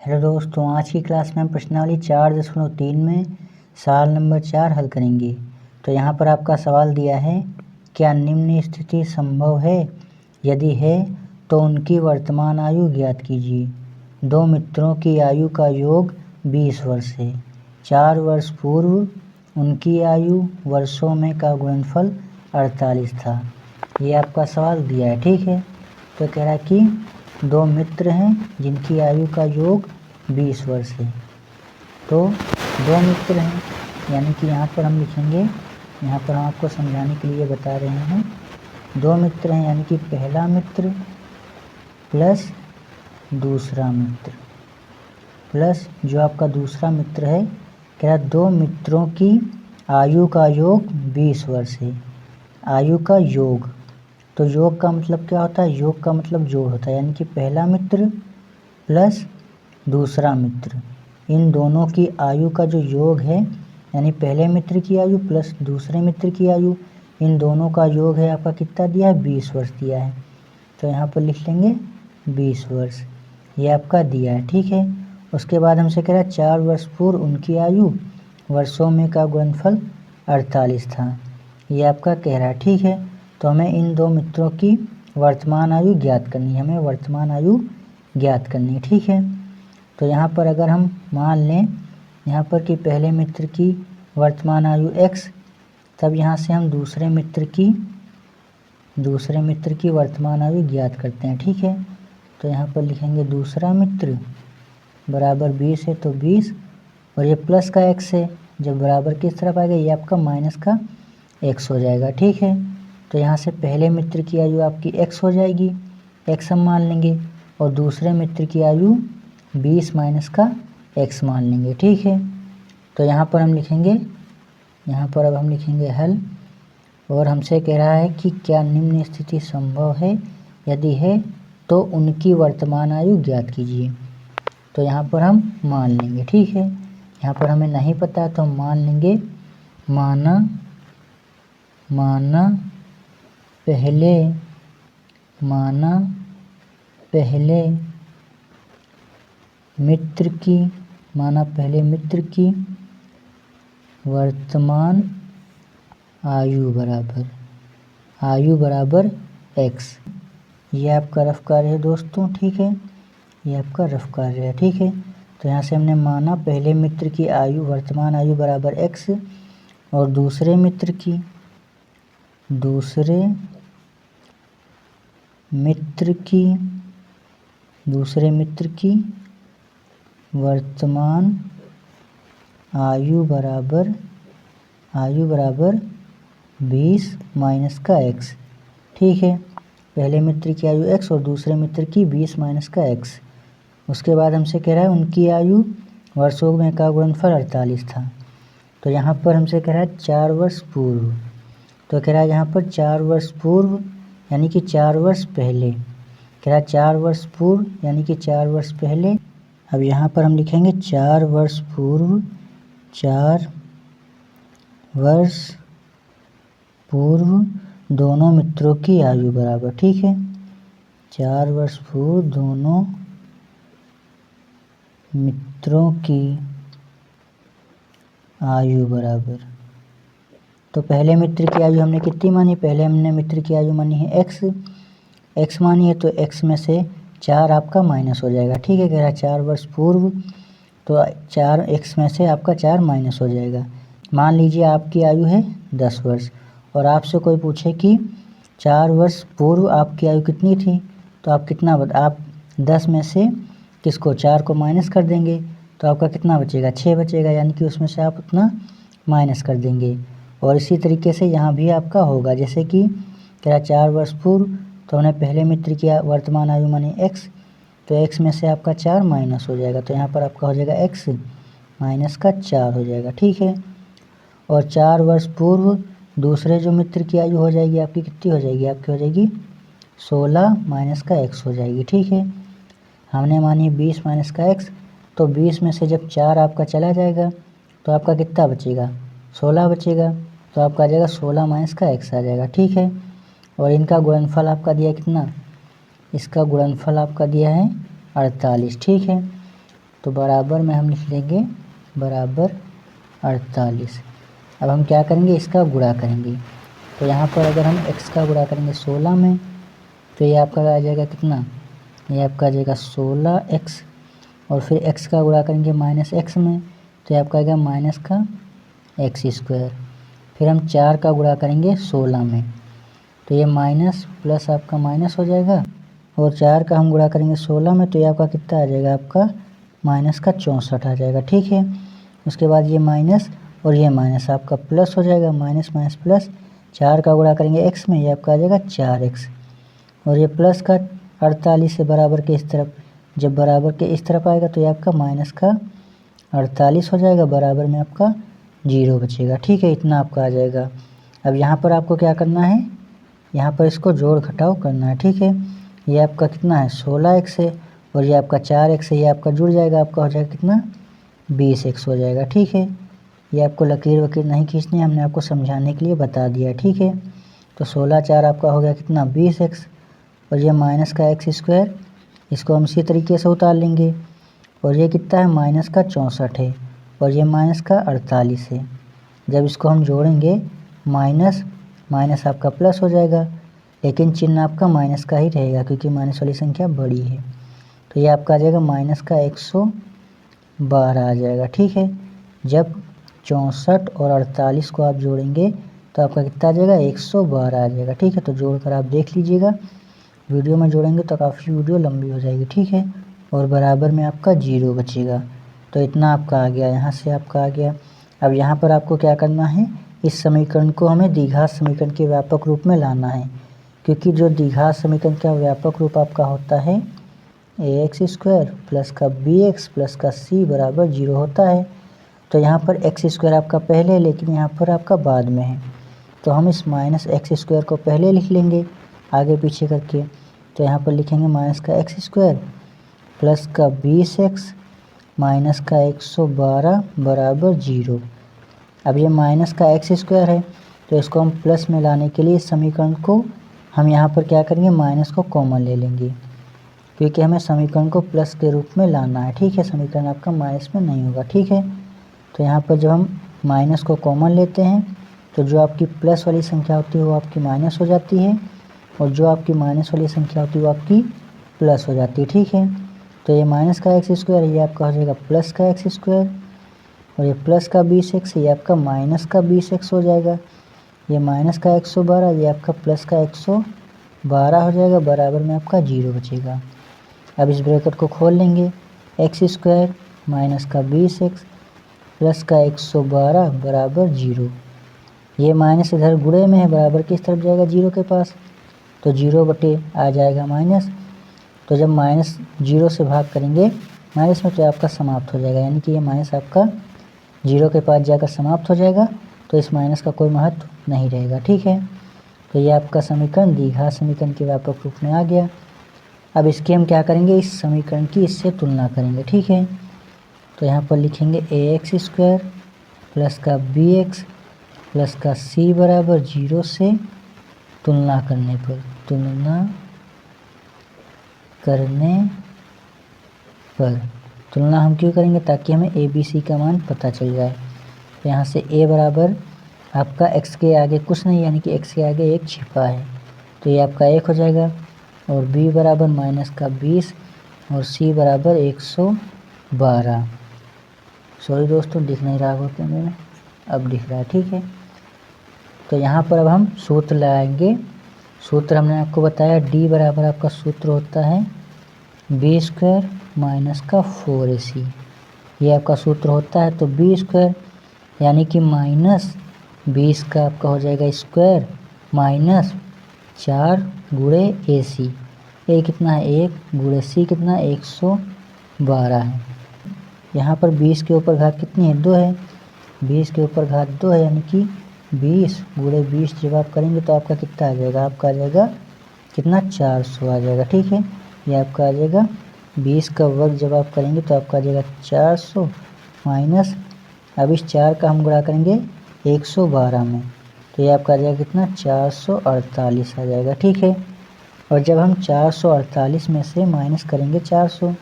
Hello दोस्तों, आज की क्लास में हम प्रश्नावली 4.3 में सवाल नंबर 4 हल करेंगे। तो यहाँ पर आपका सवाल दिया है, क्या निम्न स्थिति संभव है? यदि है तो उनकी वर्तमान आयु ज्ञात कीजिए। दो मित्रों की आयु का योग 20 वर्ष है। 4 वर्ष पूर्व उनकी आयु वर्षों में का गुणनफल 48 था। ये आपका सवाल दिया है, ठीक है। तो कह रहा है कि दो मित्र हैं जिनकी आयु का योग 20 वर्ष है। तो दो मित्र हैं, यानी कि यहाँ पर हम लिखेंगे, यहाँ पर हम आपको समझाने के लिए बता रहे हैं। दो मित्र हैं यानी कि पहला मित्र प्लस दूसरा मित्र प्लस जो आपका दूसरा मित्र है। कह रहा दो मित्रों की आयु का योग 20 वर्ष है। आयु का योग, तो योग का मतलब क्या होता है? योग का मतलब जोड़ होता है, यानी कि पहला मित्र प्लस दूसरा मित्र, इन दोनों की आयु का जो योग है, यानी पहले मित्र की आयु प्लस दूसरे मित्र की आयु, इन दोनों का योग है आपका कितना दिया है? 20 वर्ष दिया है। तो यहाँ पर लिख लेंगे 20 वर्ष, ये आपका दिया है, ठीक है। उसके बाद हमसे कह रहा है 4 वर्ष पूर्व उनकी आयु वर्षों में का गुणनफल 48 था। ये आपका कह रहा है, ठीक है। तो हमें इन दो मित्रों की वर्तमान आयु ज्ञात करनी है, हमें वर्तमान आयु ज्ञात करनी है, ठीक है। तो यहाँ पर अगर हम मान लें यहाँ पर कि पहले मित्र की वर्तमान आयु x, तब यहाँ से हम दूसरे मित्र की वर्तमान आयु ज्ञात करते हैं, ठीक है। तो यहाँ पर लिखेंगे दूसरा मित्र बराबर 20 है, तो 20 और ये प्लस का x है, जब बराबर किस तरफ आएगा ये आपका माइनस का x हो जाएगा, ठीक है। तो यहाँ से पहले मित्र की आयु आपकी x हो जाएगी, x हम मान लेंगे, और दूसरे मित्र की आयु 20 माइनस का x मान लेंगे, ठीक है। तो यहाँ पर हम लिखेंगे, यहाँ पर अब हम लिखेंगे हल, और हमसे कह रहा है कि क्या निम्न स्थिति संभव है? यदि है तो उनकी वर्तमान आयु ज्ञात कीजिए। तो यहाँ पर हम मान लेंगे, ठीक है। यहाँ पर हमें नहीं पता तो हम मान लेंगे, माना पहले मित्र की वर्तमान आयु बराबर x। ये आपका रफ कार्य है दोस्तों, ठीक है। ये आपका रफ कार्य है, ठीक है। तो यहाँ से हमने माना पहले मित्र की वर्तमान आयु बराबर x, और दूसरे मित्र की वर्तमान आयु बराबर 20 माइनस का x, ठीक है। पहले मित्र की आयु x और दूसरे मित्र की 20 माइनस का x। उसके बाद हमसे कह रहा है उनकी आयु वर्षों में का गुणनफल 48 था। तो यहाँ पर हमसे कह रहा है 4 वर्ष पूर्व, तो कह रहा है यहाँ पर 4 वर्ष पूर्व यानी कि 4 वर्ष पहले, कह रहा है 4 वर्ष पूर्व यानी कि 4 वर्ष पहले। अब यहाँ पर हम लिखेंगे 4 वर्ष पूर्व दोनों मित्रों की आयु बराबर, ठीक है। 4 वर्ष पूर्व दोनों मित्रों की आयु बराबर। तो पहले मित्र की आयु हमने कितनी मानी? पहले हमने मित्र की आयु मानी है x मानी है, तो x में से 4 आपका माइनस हो जाएगा, ठीक है। कह रहा है 4 वर्ष पूर्व, तो 4 x में से आपका 4 माइनस हो जाएगा। मान लीजिए आपकी आयु है 10 वर्ष, और आपसे कोई पूछे कि 4 वर्ष पूर्व आपकी आयु कितनी थी, तो आप कितना आप 10 में से किसको 4 को माइनस कर देंगे, तो आपका कितना बचेगा? 6 बचेगा, यानी कि उसमें से आप उतना माइनस कर देंगे। और इसी तरीके से यहाँ भी आपका होगा, जैसे कि कह रहा 4 वर्ष पूर्व, तो हमने पहले मित्र की वर्तमान आयु मानी x, तो x में से आपका 4 माइनस हो जाएगा, तो यहाँ पर आपका हो जाएगा x माइनस का 4 हो जाएगा, ठीक है। और 4 वर्ष पूर्व दूसरे जो मित्र की आयु हो जाएगी आपकी कितनी हो जाएगी? आपकी हो जाएगी 16 माइनस का x हो जाएगी, ठीक है। हमने मानी 20 माइनस का x, तो 20 में से जब 4 आपका चला जाएगा तो आपका कितना बचेगा? 16 बचेगा, तो आपका आ जाएगा 16 माइनस का x आ जाएगा, ठीक है। और इनका गुणनफल आपका दिया कितना? इसका गुणनफल आपका दिया है 48, ठीक है। तो बराबर में हम लिख लेंगे बराबर 48। अब हम क्या करेंगे, इसका गुणा करेंगे। तो यहाँ पर अगर हम x का गुणा करेंगे 16 में तो ये आपका आ जाएगा कितना, ये आपका आ जाएगा 16x। और फिर x का गुणा करेंगे -x में तो ये आपका आएगा माइनस का x²। फिर हम 4 का गुणा करेंगे 16 में तो ये माइनस प्लस आपका माइनस हो जाएगा। और 4 का हम गुणा करेंगे 16 में तो ये आपका कितना आ जाएगा, आपका माइनस का 64 आ जाएगा। ठीक है, उसके बाद ये माइनस और ये माइनस आपका प्लस हो जाएगा, माइनस माइनस प्लस। 4 का गुणा करेंगे x में, ये आपका आ जाएगा 4x। और ये प्लस का 48 से बराबर के इस तरफ, जब बराबर के इस तरफ आएगा तो ये आपका माइनस का 48 हो जाएगा, बराबर में आपका 0 बचेगा। ठीक है, इतना आपका आ जाएगा। अब यहाँ पर आपको क्या करना है, यहाँ पर इसको जोड़ घटाव करना है। ठीक है, ये आपका कितना है 16x है और ये आपका 4x है, ये आपका जुड़ जाएगा, आपका हो जाएगा कितना 20x हो जाएगा। ठीक है, ये आपको लकीर वकीर नहीं खींचनी है, हमने आपको समझाने के लिए बता दिया। ठीक है, तो 16 4 आपका हो गया कितना 20x। और ये माइनस का x², इसको हम इसी तरीके से उतार लेंगे। और ये कितना है माइनस का 64 है और ये माइनस का 48 है। जब इसको हम जोड़ेंगे माइनस माइनस आपका प्लस हो जाएगा, लेकिन चिन्ह आपका माइनस का ही रहेगा क्योंकि माइनस वाली संख्या बड़ी है। तो ये आपका आ जाएगा माइनस का 112 आ जाएगा। ठीक है, जब 64 और 48 को आप जोड़ेंगे तो आपका कितना आ जाएगा 112 आ जाएगा। ठीक है, तो जोड़कर आप देख लीजिएगा, वीडियो में जोड़ेंगे तो काफ़ी वीडियो लंबी हो जाएगी। ठीक है, और बराबर में आपका 0 बचेगा। तो इतना आपका आ गया, यहाँ से आपका आ गया। अब यहाँ पर आपको क्या करना है, इस समीकरण को हमें द्विघात समीकरण के व्यापक रूप में लाना है, क्योंकि जो द्विघात समीकरण का व्यापक रूप आपका होता है ax² प्लस का bx प्लस का c बराबर 0 होता है। तो यहाँ पर x² आपका पहले है लेकिन यहाँ पर आपका बाद में है, तो हम इस माइनस x² को पहले लिख लेंगे आगे पीछे करके। तो यहाँ पर लिखेंगे माइनस का x² प्लस का 20x माइनस का 112 बराबर 0। अब ये माइनस का x² है तो इसको हम प्लस में लाने के लिए इस समीकरण को हम यहाँ पर क्या करेंगे, माइनस को कॉमन ले लेंगे, क्योंकि हमें समीकरण को प्लस के रूप में लाना है। ठीक है, समीकरण आपका माइनस में नहीं होगा। ठीक है, तो यहाँ पर जब हम माइनस को कॉमन लेते हैं तो जो आपकी प्लस वाली संख्या होती है वो आपकी माइनस हो जाती है और जो आपकी माइनस वाली संख्या होती है वो आपकी प्लस हो जाती है। ठीक है, तो ये माइनस का x² ये आपका हो जाएगा प्लस का x² और ये प्लस का 20x ये आपका माइनस का 20x हो जाएगा। ये माइनस का 112 ये आपका प्लस का 112 हो जाएगा, बराबर में आपका 0 बचेगा। अब इस ब्रैकेट को खोल लेंगे, x² माइनस का 20x प्लस का 112 बराबर 0। ये माइनस इधर गुणे में है, बराबर किस तरफ जाएगा 0 के पास, तो 0 बटे आ जाएगा माइनस। तो जब माइनस 0 से भाग करेंगे माइनस में तो आपका समाप्त हो जाएगा, यानी कि ये माइनस आपका 0 के पास जाकर समाप्त हो जाएगा, तो इस माइनस का कोई महत्व नहीं रहेगा। ठीक है, तो ये आपका समीकरण द्विघात समीकरण के व्यापक रूप में आ गया। अब इसके हम क्या करेंगे, इस समीकरण की इससे तुलना करेंगे। ठीक है, तो यहाँ पर लिखेंगे ax² प्लस का bx प्लस का c बराबर 0 से तुलना करने पर तुलना हम क्यों करेंगे, ताकि हमें a b c का मान पता चल जाए। तो यहाँ से a बराबर आपका x के आगे कुछ नहीं, यानी कि x के आगे 1 छिपा है, तो ये आपका 1 हो जाएगा। और b बराबर माइनस का 20 और c बराबर 112। सॉरी दोस्तों, दिख नहीं रहा होगा कैमरे में, अब दिख रहा है। ठीक है, तो यहाँ पर अब हम सूत्र लगाएंगे। सूत्र हमने आपको बताया d बराबर आपका सूत्र होता है b² माइनस का 4ac, ये आपका सूत्र होता है। तो b² यानी कि माइनस 20 का आपका हो जाएगा स्क्वायर माइनस 4 गुणे ac, a कितना है 1 गुणे c कितना 112 है। यहाँ पर 20 के ऊपर घात कितनी है 2 है, 20 के ऊपर घात 2 है, यानी कि 20 गुणे 20 जब आप करेंगे तो आपका कितना आ जाएगा, आपका आ जाएगा कितना 400 आ जाएगा। ठीक है, ये आपका आ जाएगा 20 का वर्ग जब आप करेंगे तो आपका आ जाएगा 400 माइनस, अब इस 4 का हम गुणा करेंगे 112 में तो ये आपका आ जाएगा कितना 448 आ जाएगा। ठीक है, और जब हम 448 में से माइनस करेंगे 400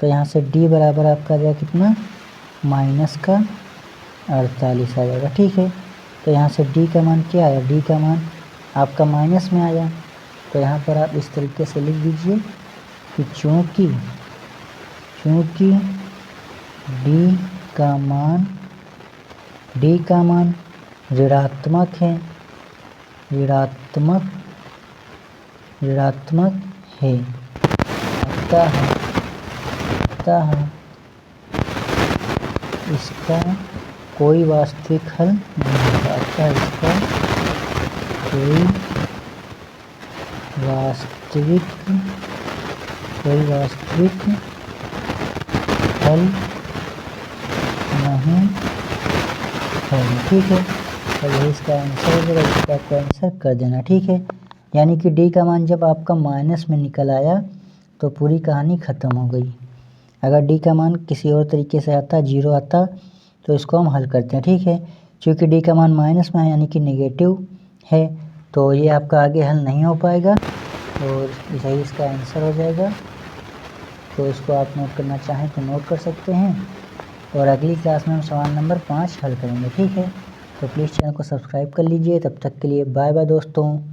तो यहाँ से डी बराबर आपका आ जाएगा कितना, माइनस का 48 आ जाएगा। ठीक है, तो यहाँ से डी का मान क्या आया, डी का मान आपका माइनस में आया। तो यहाँ पर आप इस तरीके से लिख दीजिए कि चूँकि डी का मान ऋणात्मक है, अतः इसका कोई वास्तविक हल नहीं होगा, कोई वास्तविक हल नहीं है। ठीक है, तो यही इसका आंसर हो जाएगा, इसका आपको आंसर कर देना। ठीक है, यानी कि डी का मान जब आपका माइनस में निकल आया तो पूरी कहानी ख़त्म हो गई। अगर डी का मान किसी और तरीके से आता, 0 आता, तो इसको हम हल करते हैं। ठीक है, क्योंकि डी का मान माइनस में है यानी कि नेगेटिव है, तो ये आपका आगे हल नहीं हो पाएगा और यही इसका आंसर हो जाएगा। तो इसको आप नोट करना चाहें तो नोट कर सकते हैं, और अगली क्लास में हम सवाल नंबर 5 हल करेंगे। ठीक है, तो प्लीज़ चैनल को सब्सक्राइब कर लीजिए। तब तक के लिए बाय बाय दोस्तों।